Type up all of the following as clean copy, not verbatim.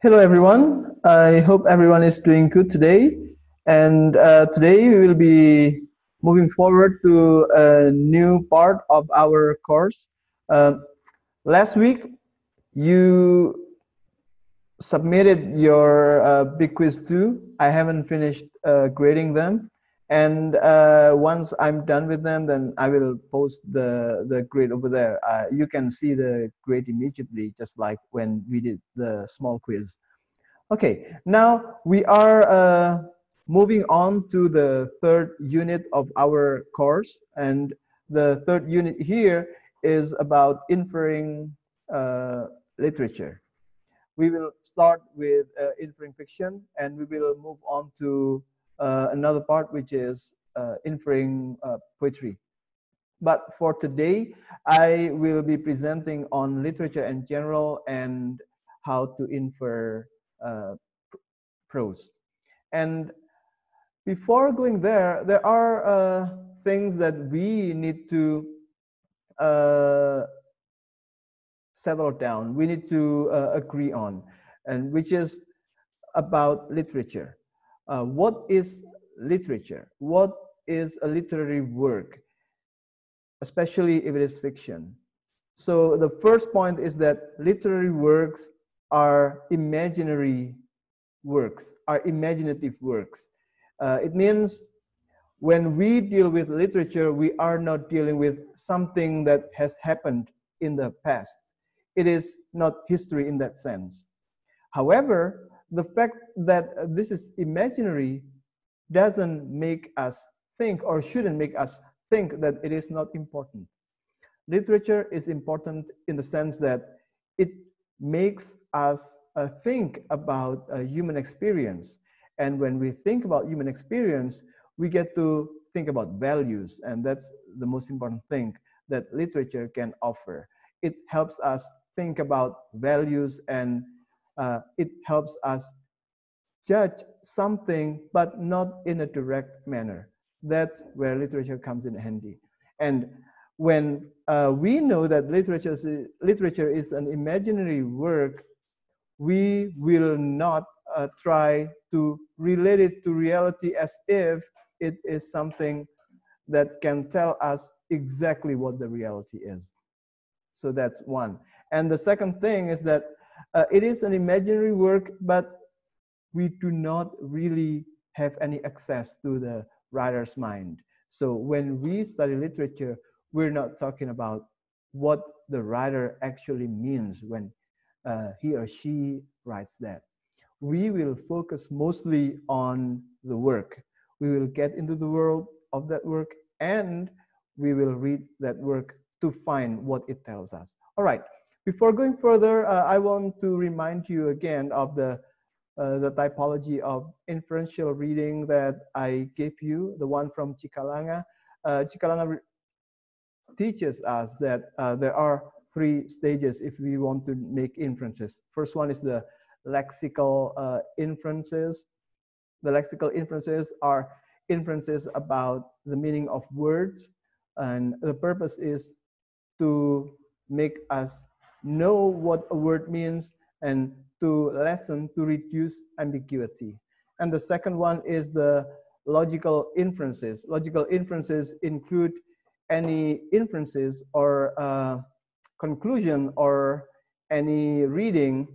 Hello, everyone. I hope everyone is doing good today. And today we will be moving forward to a new part of our course. Uh, Last week, you submitted your big quiz too. I haven't finished grading them. And once I'm done with them, then I will post the grade over there. You can see the grade immediately, just like when we did the small quiz. Okay, now we are moving on to the third unit of our course, and the third unit here is about inferring literature. We will start with inferring fiction, and we will move on to another part, which is inferring poetry. But for today, I will be presenting on literature in general and how to infer uh, prose. And before going there, there are things that we need to uh, settle down. We need to agree on, and which is about literature. What is literature? What is a literary work, especially if it is fiction? So the first point is that literary works are imaginary works, are imaginative works. It means when we deal with literature, we are not dealing with something that has happened in the past. It is not history in that sense. However, the fact that this is imaginary doesn't make us think, or shouldn't make us think, that it is not important. Literature is important in the sense that it makes us think about human experience. And when we think about human experience, we get to think about values. And that's the most important thing that literature can offer. It helps us think about values, and it helps us judge something, but not in a direct manner. That's where literature comes in handy. And when we know that literature is an imaginary work, we will not try to relate it to reality as if it is something that can tell us exactly what the reality is. So that's one. And the second thing is that it is an imaginary work, but we do not really have any access to the writer's mind. So when we study literature, we're not talking about what the writer actually means when he or she writes that. We will focus mostly on the work. We will get into the world of that work, and we will read that work to find what it tells us. All right, before going further, I want to remind you again of the typology of inferential reading that I gave you, the one from Cikalanga. Cikalanga teaches us that there are three stages if we want to make inferences. First one is the lexical inferences. The lexical inferences are inferences about the meaning of words, and the purpose is to make us know what a word means and to lessen, to reduce ambiguity. And the second one is the logical inferences. Logical inferences include any inferences or conclusion or any reading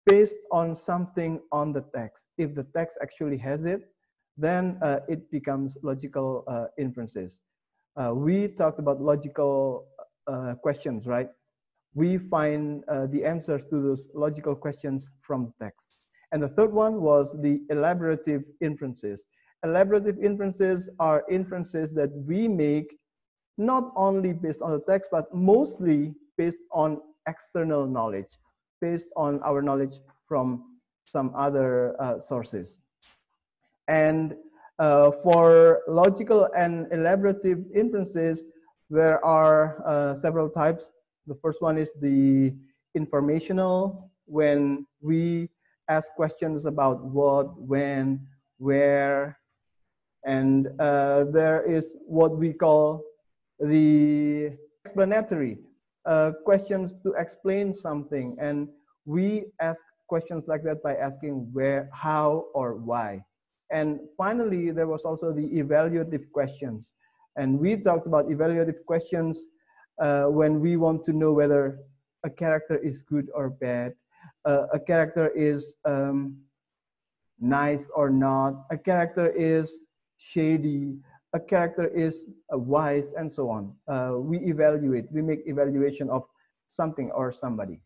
based on something on the text. If the text actually has it, then it becomes logical inferences. We talked about logical questions, right? We find the answers to those logical questions from the text. And the third one was the elaborative inferences. Elaborative inferences are inferences that we make not only based on the text, but mostly based on external knowledge, based on our knowledge from some other sources. And for logical and elaborative inferences, there are several types. The first one is the informational, when we ask questions about what, when, where, and there is what we call the explanatory, questions to explain something, and we ask questions like that by asking where, how, or why. And finally, there was also the evaluative questions. And we talked about evaluative questions when we want to know whether a character is good or bad, a character is nice or not, a character is shady, a character is wise, and so on. We evaluate, we make evaluation of something or somebody.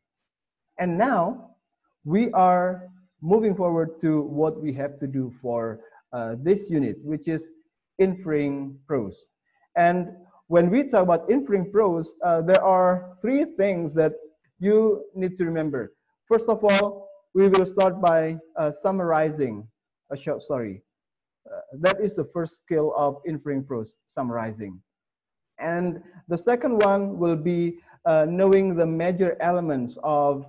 And now we are moving forward to what we have to do for this unit, which is inferring prose. And when we talk about inferring prose, there are three things that you need to remember. First of all, we will start by summarizing a short story. That is the first skill of inferring prose, summarizing. And the second one will be knowing the major elements of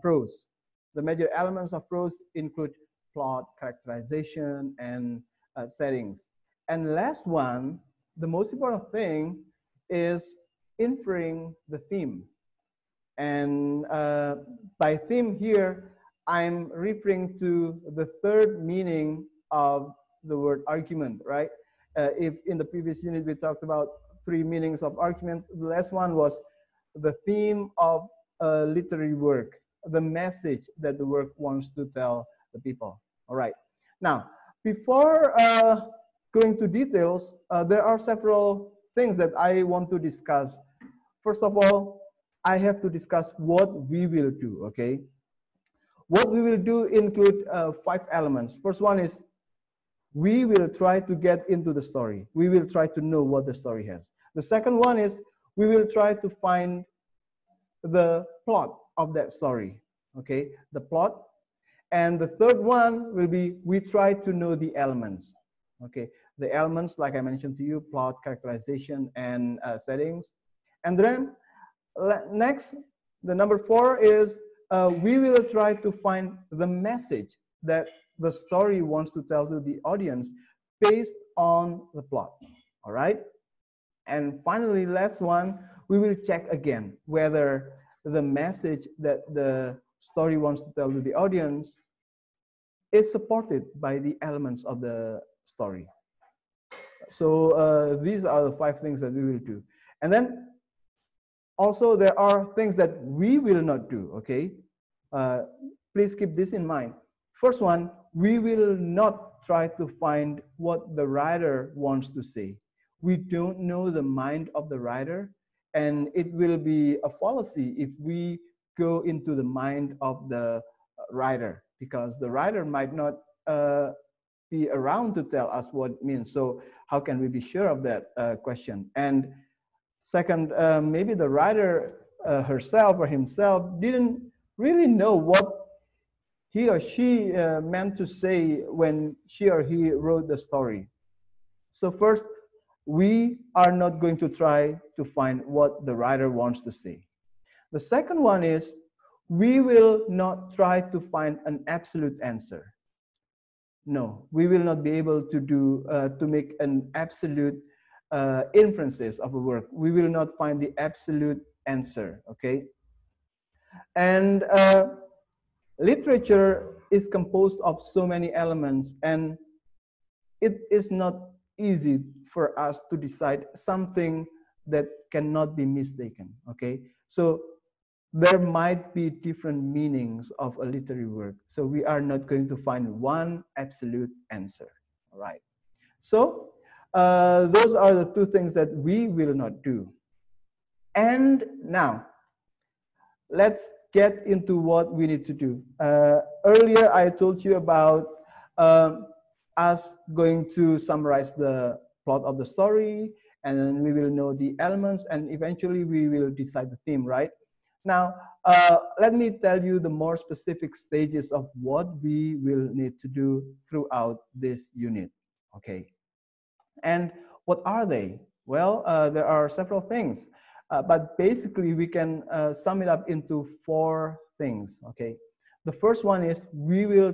prose. The major elements of prose include plot, characterization, and settings. And last one, the most important thing, is inferring the theme. And by theme here, I'm referring to the third meaning of the word argument, right? If in the previous unit we talked about three meanings of argument, the last one was the theme of a literary work, the message that the work wants to tell the people. All right. Now, before going to details, there are several things that I want to discuss. First of all, I have to discuss what we will do, okay? What we will do include 5 elements. First one is we will try to get into the story. We will try to know what the story has. The second one is we will try to find the plot of that story, okay? The plot. And the third one will be we try to know the elements, okay? The elements, like I mentioned to you, plot, characterization, and settings. And then next, the number 4 is we will try to find the message that the story wants to tell to the audience based on the plot, all right? And finally, last one, we will check again whether the message that the story wants to tell to the audience is supported by the elements of the story. So these are the 5 things that we will do. And then also there are things that we will not do, okay? Please keep this in mind. First one, we will not try to find what the writer wants to say. We don't know the mind of the writer, and it will be a fallacy if we go into the mind of the writer, because the writer might not be around to tell us what it means. So how can we be sure of that question? And second, maybe the writer herself or himself didn't really know what he or she meant to say when she or he wrote the story. So first, we are not going to try to find what the writer wants to say. The second one is we will not try to find an absolute answer. No, we will not be able to do to make an absolute inferences of a work. We will not find the absolute answer, okay? And literature is composed of so many elements, and it is not easy for us to decide something that cannot be mistaken, okay? So there might be different meanings of a literary work. So we are not going to find one absolute answer, all right? So those are the 2 things that we will not do. And now, let's get into what we need to do. Earlier, I told you about us going to summarize the plot of the story, and then we will know the elements, and eventually we will decide the theme, right? Now, let me tell you the more specific stages of what we will need to do throughout this unit, okay? And what are they? Well, there are several things, but basically we can sum it up into 4 things, okay? The first one is we will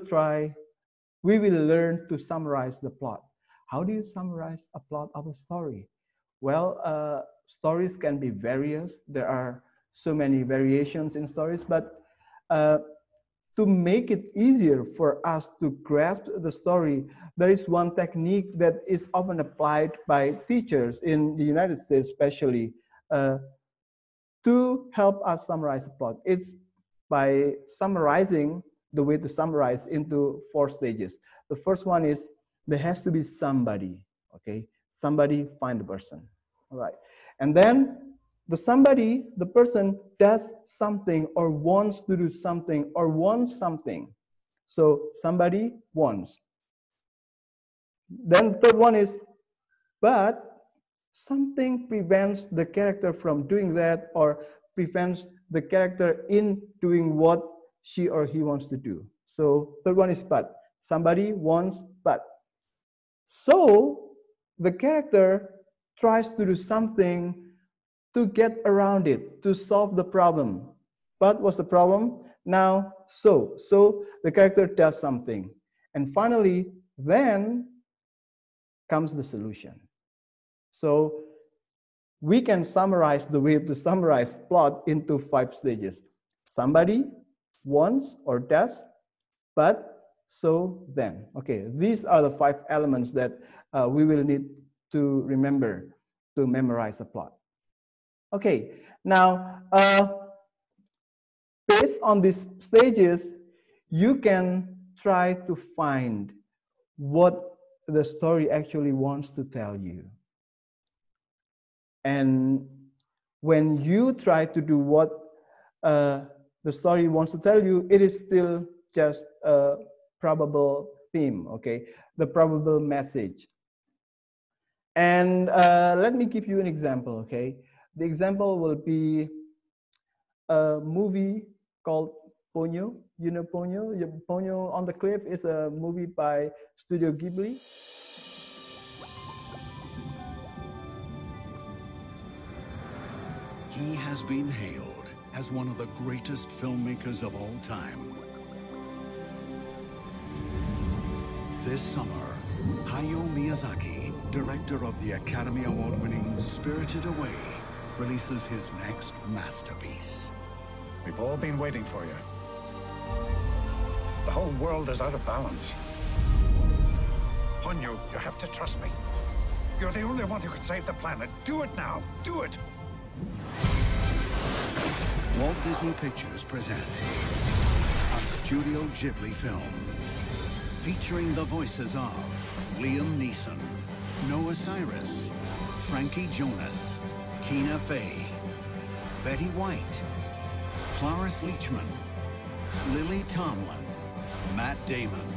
learn to summarize the plot. How do you summarize a plot of a story? Well, stories can be various. There are so many variations in stories, but to make it easier for us to grasp the story, there is one technique that is often applied by teachers in the United States, especially, to help us summarize the plot. It's by summarizing, the way to summarize into 4 stages. The first one is there has to be somebody, okay? Somebody find the person, all right? And then the somebody, the person does something or wants to do something or wants something. So somebody wants. Then the third one is, but something prevents the character from doing that or prevents the character in doing what she or he wants to do. So third one is but. Somebody wants but. So the character tries to do something to get around it, to solve the problem. But what's the problem? Now, so the character does something. And finally, then comes the solution. So we can summarize the way to summarize plot into 5 stages. Somebody wants or does, but, so, then. Okay, these are the 5 elements that we will need to remember to memorize a plot. Okay, now, based on these stages, you can try to find what the story actually wants to tell you. And when you try to do what the story wants to tell you, it is still just a probable theme, okay? The probable message. And let me give you an example, okay? The example will be a movie called Ponyo. You know Ponyo? Ponyo on the Cliff is a movie by Studio Ghibli. He has been hailed as one of the greatest filmmakers of all time. This summer, Hayao Miyazaki, director of the Academy Award-winning Spirited Away, releases his next masterpiece. We've all been waiting for you. The whole world is out of balance. Ponyo, you have to trust me. You're the only one who could save the planet. Do it now. Do it! Walt Disney Pictures presents a Studio Ghibli film featuring the voices of Liam Neeson, Noah Cyrus, Frankie Jonas, Tina Fey, Betty White, Cloris Leachman, Lily Tomlin, Matt Damon,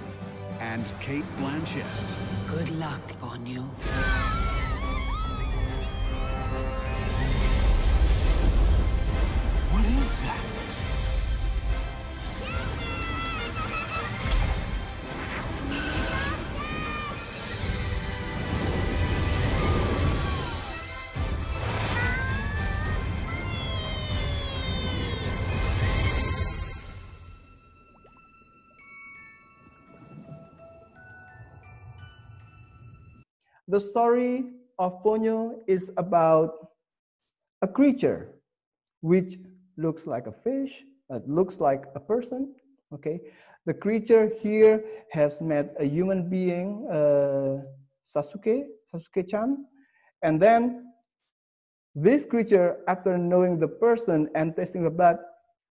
and Kate Blanchett. Good luck, Ponyo. What is that? The story of Ponyo is about a creature which looks like a fish, that looks like a person, okay? The creature here has met a human being, Sasuke-chan, and then this creature, after knowing the person and tasting the blood,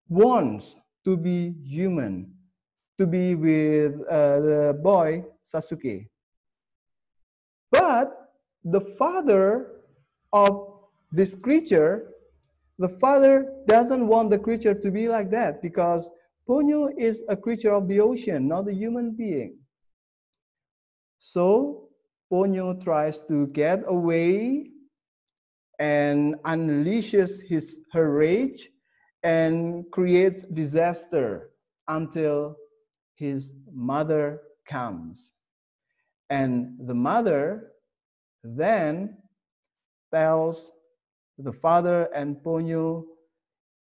wants to be human, to be with the boy, Sasuke. But the father of this creature, the father doesn't want the creature to be like that because Ponyo is a creature of the ocean, not a human being. So Ponyo tries to get away and unleashes her rage and creates disaster until his mother comes. And the mother then tells the father and Ponyo,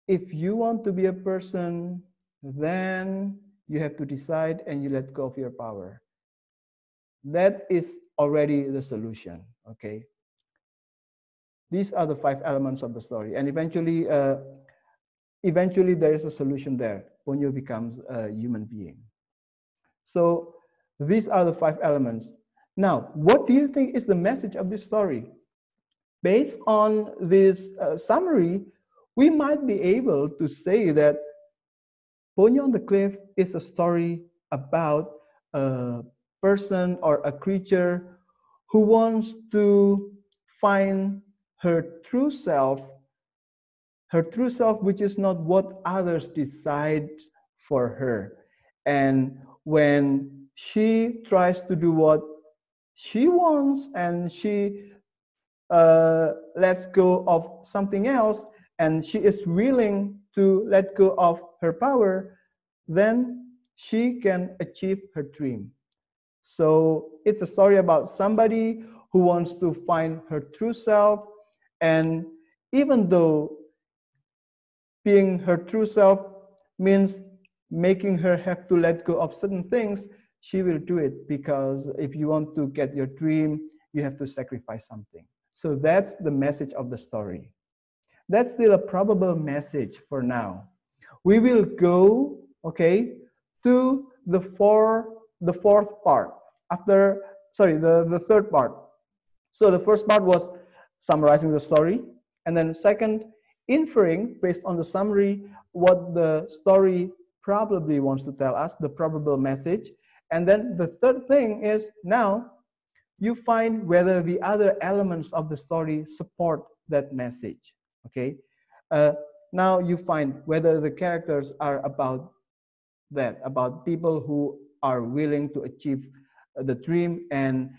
if you want to be a person, then you have to decide and you let go of your power. That is already the solution, okay? These are the 5 elements of the story, and eventually there is a solution there. Ponyo becomes a human being. So these are the 5 elements. Now, what do you think is the message of this story? Based on this summary, we might be able to say that Ponyo on the Cliff is a story about a person or a creature who wants to find her true self, which is not what others decide for her. And when she tries to do what she wants and she lets go of something else, and she is willing to let go of her power, then she can achieve her dream. So it's a story about somebody who wants to find her true self, and even though being her true self means making her have to let go of certain things, she will do it, because if you want to get your dream, you have to sacrifice something. So that's the message of the story. That's still a probable message for now. We will go, okay, to the fourth part after, sorry, the third part. So the first part was summarizing the story, and then second, inferring based on the summary what the story probably wants to tell us, the probable message. And then the third thing is, now you find whether the other elements of the story support that message. Okay, now you find whether the characters are about that, about people who are willing to achieve the dream and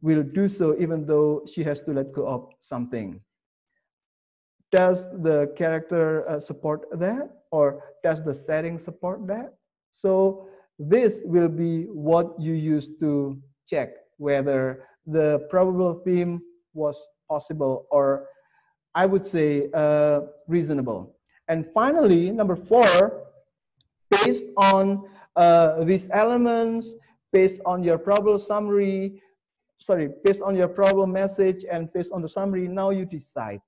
will do so even though she has to let go of something. Does the character support that, or does the setting support that? So this will be what you use to check whether the probable theme was possible, or I would say reasonable. And finally, number 4, based on these elements, based on your probable summary, based on your problem message and based on the summary, now you decide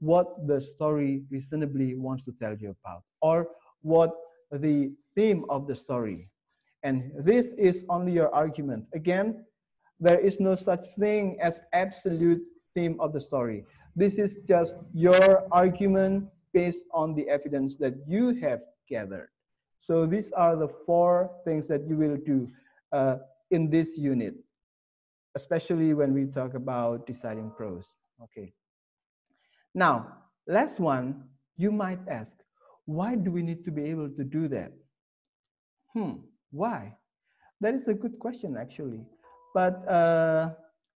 what the story reasonably wants to tell you about, or what the theme of the story. And this is only your argument. Again, there is no such thing as absolute theme of the story. This is just your argument based on the evidence that you have gathered. So these are the 4 things that you will do in this unit, especially when we talk about deciding prose. Okay. Now, last one, you might ask, why do we need to be able to do that? Why? That is a good question, actually. But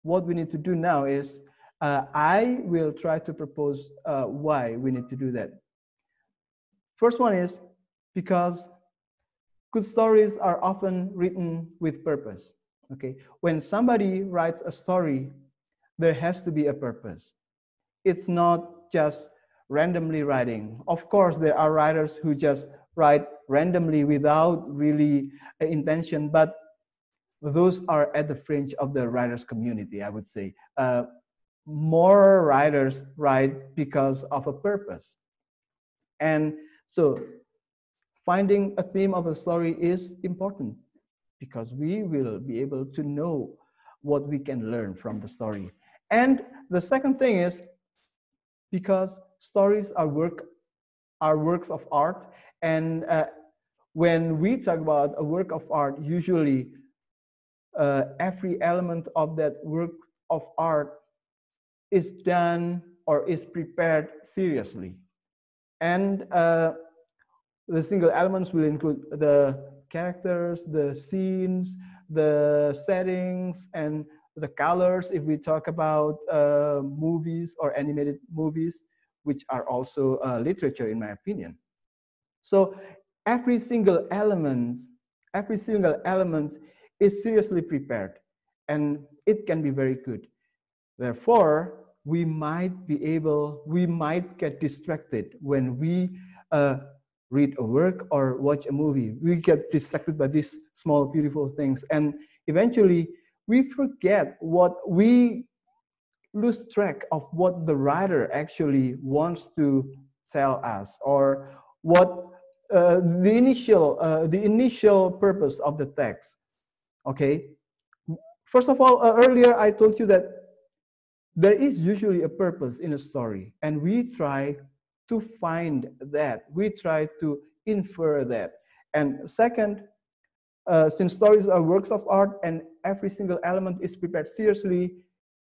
what we need to do now is, I will try to propose why we need to do that. First one is because good stories are often written with purpose. Okay, when somebody writes a story, there has to be a purpose. It's not just randomly writing. Of course, there are writers who just write randomly without really intention, but those are at the fringe of the writers community, I would say. More writers write because of a purpose. And so finding a theme of a story is important, because we will be able to know what we can learn from the story. And the second thing is because stories are works of art, and when we talk about a work of art, usually every element of that work of art is done or is prepared seriously. And the single elements will include the characters, the scenes, the settings, and the colors, if we talk about movies or animated movies, which are also literature, in my opinion. So every single element is seriously prepared, and it can be very good. Therefore, we might get distracted when we read a work or watch a movie. We get distracted by these small, beautiful things, and eventually we lose track of what the writer actually wants to tell us, or what the initial purpose of the text. Okay. First of all, earlier I told you that there is usually a purpose in a story, and we try to find that. We try to infer that. And second, since stories are works of art and every single element is prepared seriously,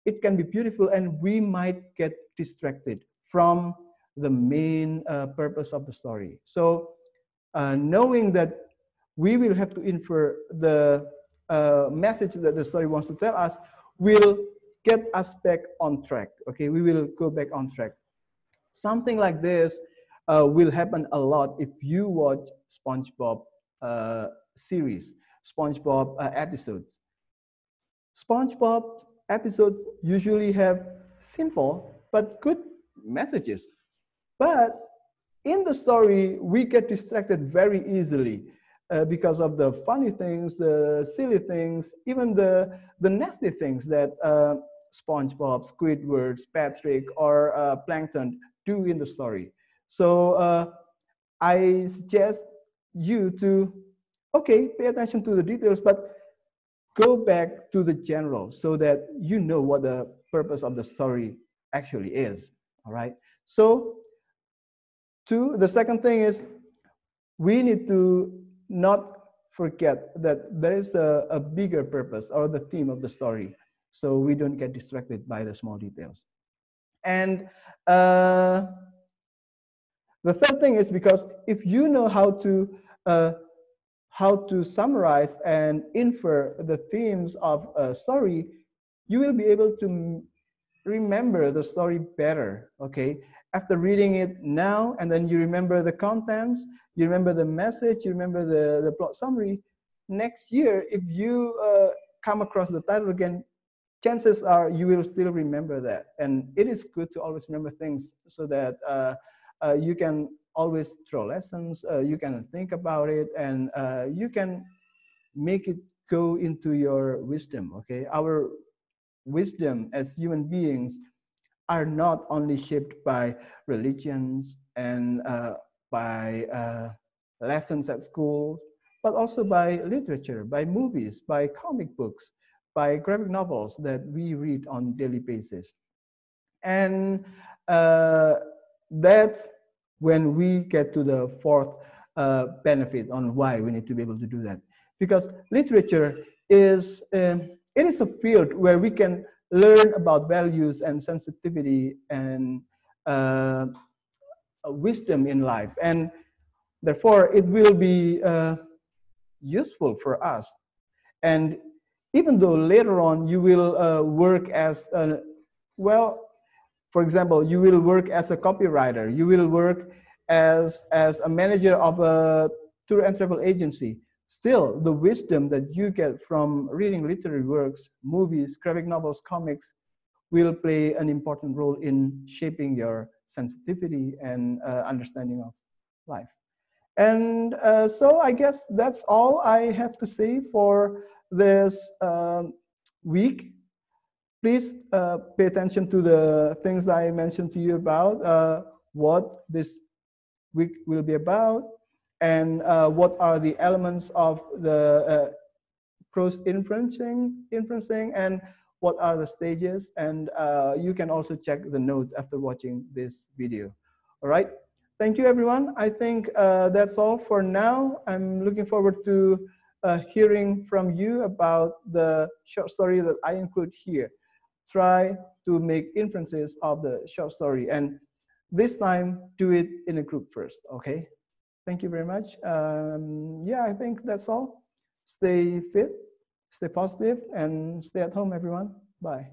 it can be beautiful, and we might get distracted from the main purpose of the story. So knowing that we will have to infer the message that the story wants to tell us will get us back on track. Okay, we will go back on track. Something like this will happen a lot if you watch SpongeBob series, SpongeBob episodes. SpongeBob episodes usually have simple but good messages. But in the story, we get distracted very easily because of the funny things, the silly things, even the nasty things that SpongeBob, Squidward, Patrick, or Plankton do in the story. So I suggest you to, okay, pay attention to the details, but go back to the general so that you know what the purpose of the story actually is. All right. So the second thing is we need to not forget that there is a bigger purpose or the theme of the story, so we don't get distracted by the small details. And the third thing is, because if you know how to summarize and infer the themes of a story, you will be able to remember the story better. Okay, after reading it now, and then you remember the contents, you remember the message, you remember the plot summary. Next year, if you come across the title again, chances are you will still remember that. And it is good to always remember things so that you can always draw lessons, you can think about it, and you can make it go into your wisdom. Okay, our wisdom as human beings are not only shaped by religions and by lessons at school, but also by literature, by movies, by comic books, by graphic novels that we read on daily basis. And that's when we get to the fourth benefit on why we need to be able to do that. Because literature is, it is a field where we can learn about values and sensitivity and wisdom in life. And therefore, it will be useful for us. And even though later on you will work as a, well, for example, you will work as a copywriter, you will work as a manager of a tour and travel agency, still the wisdom that you get from reading literary works, movies, graphic novels, comics will play an important role in shaping your sensitivity and understanding of life. And so I guess that's all I have to say for this week. Please pay attention to the things I mentioned to you about what this week will be about, and what are the elements of the prose inferencing, and what are the stages. And you can also check the notes after watching this video. All right. Thank you, everyone. I think that's all for now. I'm looking forward to hearing from you about the short story that I include here. Try to make inferences of the short story, and this time do it in a group first. Okay. Thank you very much. Yeah, I think that's all. Stay fit, stay positive, and stay at home, everyone. Bye.